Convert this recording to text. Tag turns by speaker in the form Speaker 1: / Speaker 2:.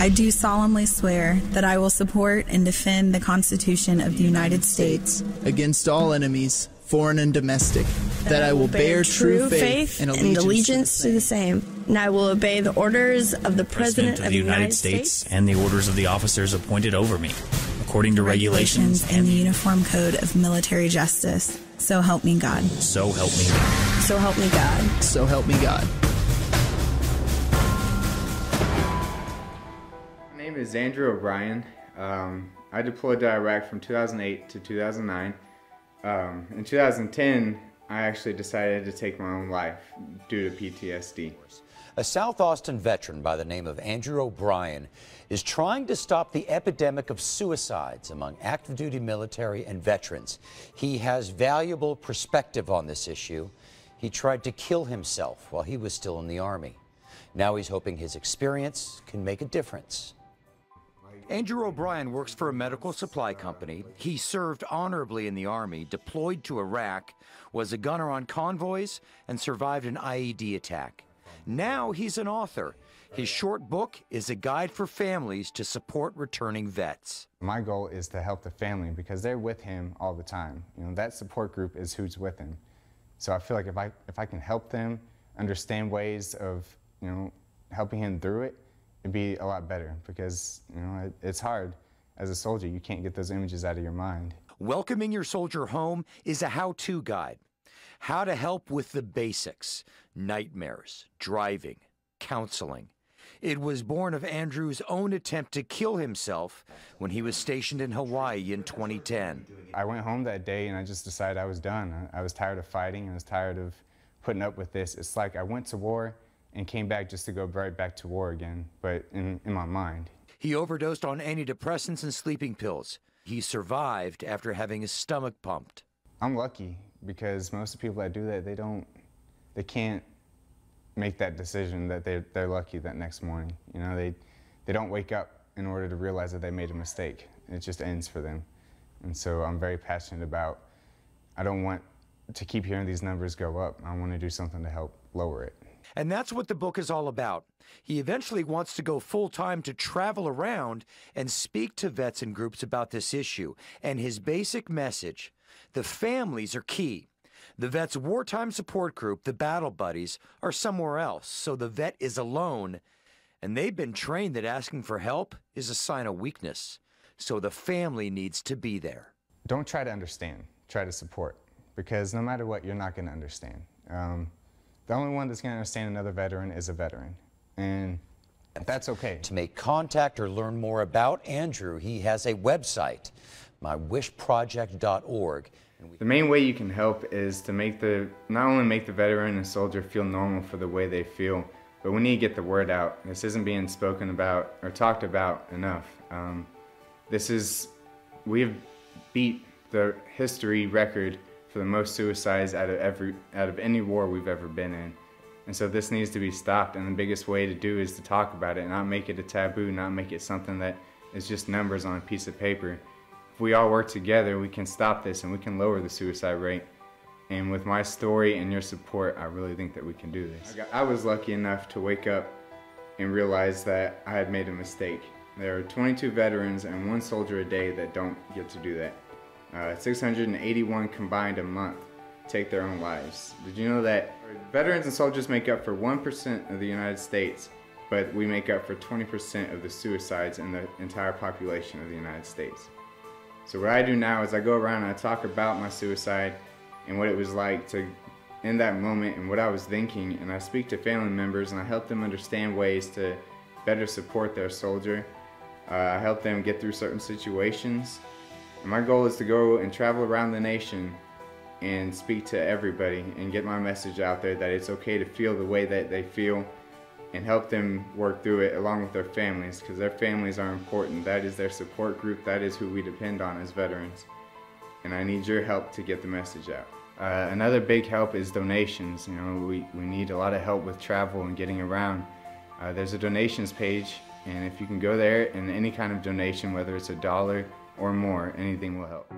Speaker 1: I do solemnly swear that I will support and defend the Constitution of the United States
Speaker 2: against all enemies, foreign and domestic, that I will bear true faith and allegiance
Speaker 3: to the same, and I will obey the orders of the President of the United States
Speaker 4: and the orders of the officers appointed over me, according to regulations
Speaker 1: and the Uniform Code of Military Justice. So help me God.
Speaker 4: So help me God.
Speaker 3: So help me God.
Speaker 2: So help me God.
Speaker 5: My name is Andrew O'Brien. I deployed to Iraq from 2008 to 2009. In 2010, I actually decided to take my own life due to PTSD.
Speaker 6: A South Austin veteran by the name of Andrew O'Brien is trying to stop the epidemic of suicides among active duty military and veterans. He has valuable perspective on this issue. He tried to kill himself while he was still in the Army. Now he's hoping his experience can make a difference. Andrew O'Brien works for a medical supply company. He served honorably in the Army, deployed to Iraq, was a gunner on convoys, and survived an IED attack. Now he's an author. His short book is a guide for families to support returning vets.
Speaker 5: My goal is to help the family because they're with him all the time. You know, that support group is who's with him. So I feel like if I can help them understand ways of, you know, helping him through it, it'd be a lot better because, you know, it's hard. As a soldier, you can't get those images out of your mind.
Speaker 6: Welcoming Your Soldier Home is a how-to guide. How to help with the basics: nightmares, driving, counseling. It was born of Andrew's own attempt to kill himself when he was stationed in Hawaii in 2010.
Speaker 5: I went home that day and I just decided I was done. I was tired of fighting. I was tired of putting up with this. It's like I went to war and came back just to go right back to war again, but in my mind.
Speaker 6: He overdosed on antidepressants and sleeping pills. He survived after having his stomach pumped.
Speaker 5: I'm lucky because most of the people that do that, they can't make that decision that they're lucky that next morning. You know, they don't wake up in order to realize that they made a mistake. It just ends for them. And so I'm very passionate about, I don't want to keep hearing these numbers go up. I want to do something to help lower it.
Speaker 6: And that's what the book is all about. He eventually wants to go full-time to travel around and speak to vets and groups about this issue. And his basic message: the families are key. The vet's wartime support group, the Battle Buddies, are somewhere else, so the vet is alone. And they've been trained that asking for help is a sign of weakness. So the family needs to be there.
Speaker 5: Don't try to understand, try to support. Because no matter what, you're not going to understand. The only one that's going to understand another veteran is a veteran, and that's okay.
Speaker 6: To make contact or learn more about Andrew, he has a website, mywishproject.org.
Speaker 5: The main way you can help is to not only make the veteran and soldier feel normal for the way they feel, but we need to get the word out. This isn't being spoken about or talked about enough. We have beat the history record for the most suicides out of any war we've ever been in. And so this needs to be stopped, and the biggest way to do is to talk about it, not make it a taboo, not make it something that is just numbers on a piece of paper. If we all work together, we can stop this and we can lower the suicide rate. And with my story and your support, I really think that we can do this. I was lucky enough to wake up and realize that I had made a mistake. There are 22 veterans and 1 soldier a day that don't get to do that. 681 combined a month take their own lives. Did you know that veterans and soldiers make up for 1% of the United States, but we make up for 20% of the suicides in the entire population of the United States? So what I do now is I go around and I talk about my suicide and what it was like in that moment and what I was thinking, and I speak to family members and I help them understand ways to better support their soldier. I help them get through certain situations. And my goal is to go and travel around the nation and speak to everybody and get my message out there that it's okay to feel the way that they feel and help them work through it along with their families, because their families are important. That is their support group. That is who we depend on as veterans. And I need your help to get the message out. Another big help is donations. You know, we need a lot of help with travel and getting around. There's a donations page, and if you can go there, and any kind of donation, whether it's $1 or more, anything will help.